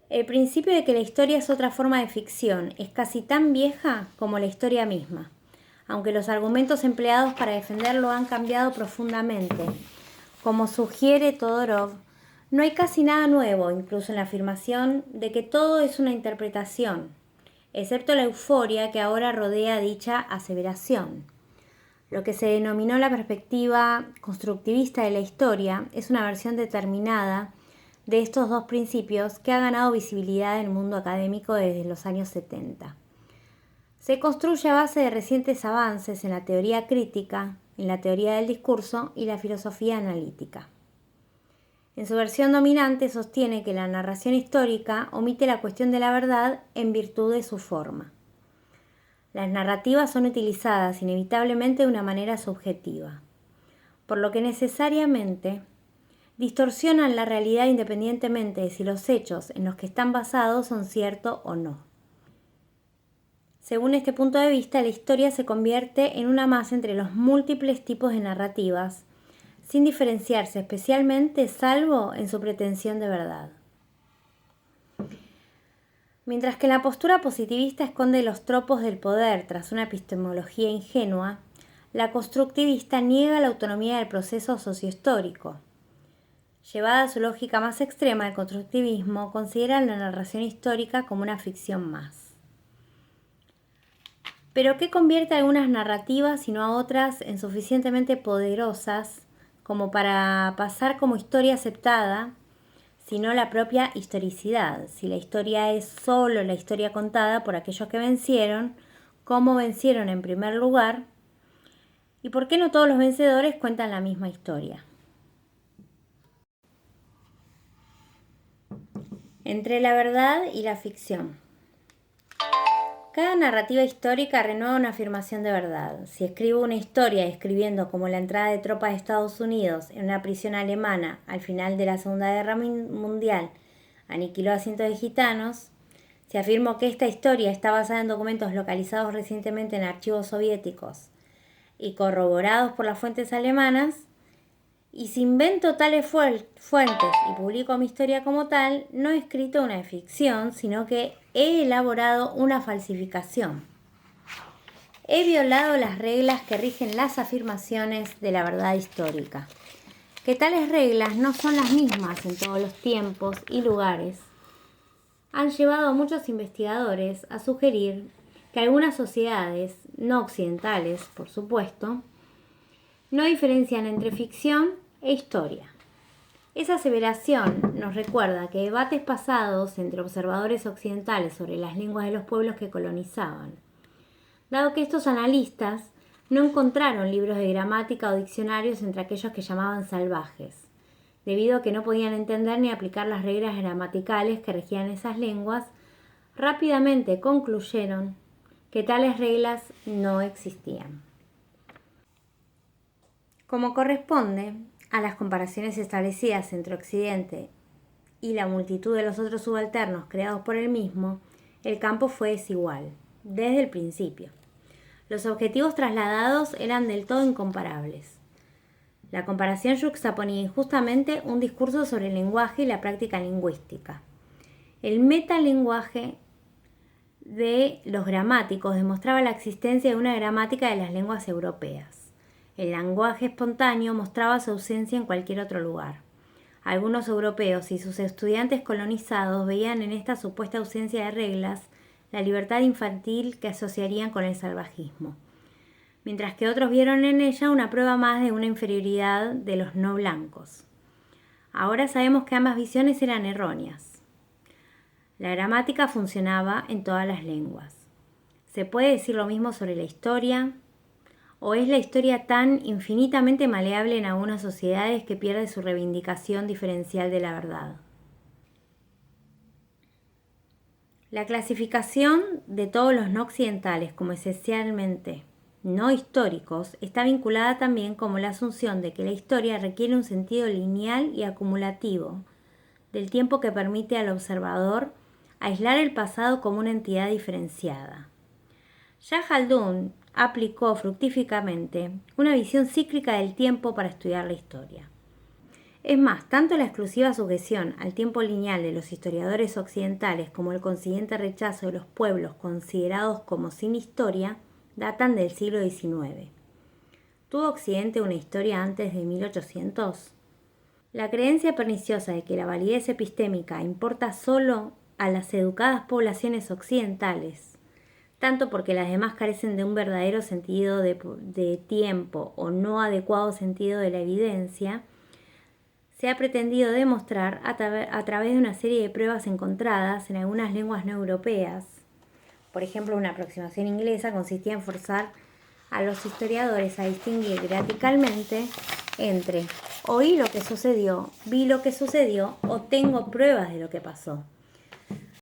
El principio de que la historia es otra forma de ficción es casi tan vieja como la historia misma, aunque los argumentos empleados para defenderlo han cambiado profundamente. Como sugiere Todorov, no hay casi nada nuevo, incluso en la afirmación de que todo es una interpretación, excepto la euforia que ahora rodea dicha aseveración. Lo que se denominó la perspectiva constructivista de la historia es una versión determinada de estos dos principios que ha ganado visibilidad en el mundo académico desde los años 70. Se construye a base de recientes avances en la teoría crítica, en la teoría del discurso y la filosofía analítica. En su versión dominante sostiene que la narración histórica omite la cuestión de la verdad en virtud de su forma. Las narrativas son utilizadas inevitablemente de una manera subjetiva, por lo que necesariamente distorsionan la realidad independientemente de si los hechos en los que están basados son ciertos o no. Según este punto de vista, la historia se convierte en una masa entre los múltiples tipos de narrativas, sin diferenciarse especialmente salvo en su pretensión de verdad. Mientras que la postura positivista esconde los tropos del poder tras una epistemología ingenua, la constructivista niega la autonomía del proceso sociohistórico. Llevada a su lógica más extrema, el constructivismo considera la narración histórica como una ficción más. Pero ¿qué convierte a algunas narrativas y no a otras en suficientemente poderosas como para pasar como historia aceptada, sino la propia historicidad? Si la historia es solo la historia contada por aquellos que vencieron, ¿cómo vencieron en primer lugar? ¿Y por qué no todos los vencedores cuentan la misma historia? Entre la verdad y la ficción. Cada narrativa histórica renueva una afirmación de verdad. Si escribo una historia describiendo como la entrada de tropas de Estados Unidos en una prisión alemana al final de la Segunda Guerra Mundial aniquiló a cientos de gitanos, si afirmo que esta historia está basada en documentos localizados recientemente en archivos soviéticos y corroborados por las fuentes alemanas, y si invento tales fuentes y publico mi historia como tal, no he escrito una ficción, sino que he elaborado una falsificación. He violado las reglas que rigen las afirmaciones de la verdad histórica. Que tales reglas no son las mismas en todos los tiempos y lugares han llevado a muchos investigadores a sugerir que algunas sociedades, no occidentales por supuesto, no diferencian entre ficción e historia. Esa aseveración nos recuerda que debates pasados entre observadores occidentales sobre las lenguas de los pueblos que colonizaban, dado que estos analistas no encontraron libros de gramática o diccionarios entre aquellos que llamaban salvajes, debido a que no podían entender ni aplicar las reglas gramaticales que regían esas lenguas, rápidamente concluyeron que tales reglas no existían. Como corresponde a las comparaciones establecidas entre Occidente y la multitud de los otros subalternos creados por él mismo, el campo fue desigual, desde el principio. Los objetivos trasladados eran del todo incomparables. La comparación yuxtaponía injustamente un discurso sobre el lenguaje y la práctica lingüística. El metalenguaje de los gramáticos demostraba la existencia de una gramática de las lenguas europeas. El lenguaje espontáneo mostraba su ausencia en cualquier otro lugar. Algunos europeos y sus estudiantes colonizados veían en esta supuesta ausencia de reglas la libertad infantil que asociarían con el salvajismo, mientras que otros vieron en ella una prueba más de una inferioridad de los no blancos. Ahora sabemos que ambas visiones eran erróneas. La gramática funcionaba en todas las lenguas. ¿Se puede decir lo mismo sobre la historia? ¿O es la historia tan infinitamente maleable en algunas sociedades que pierde su reivindicación diferencial de la verdad? La clasificación de todos los no occidentales como esencialmente no históricos está vinculada también con la asunción de que la historia requiere un sentido lineal y acumulativo del tiempo que permite al observador aislar el pasado como una entidad diferenciada. Shah Khaldun aplicó fructíferamente una visión cíclica del tiempo para estudiar la historia. Es más, tanto la exclusiva sujeción al tiempo lineal de los historiadores occidentales como el consiguiente rechazo de los pueblos considerados como sin historia datan del siglo XIX. ¿Tuvo Occidente una historia antes de 1800? La creencia perniciosa de que la validez epistémica importa solo a las educadas poblaciones occidentales, tanto porque las demás carecen de un verdadero sentido de tiempo o no adecuado sentido de la evidencia, se ha pretendido demostrar a través de una serie de pruebas encontradas en algunas lenguas no europeas. Por ejemplo, una aproximación inglesa consistía en forzar a los historiadores a distinguir gramaticalmente entre oí lo que sucedió, vi lo que sucedió o tengo pruebas de lo que pasó.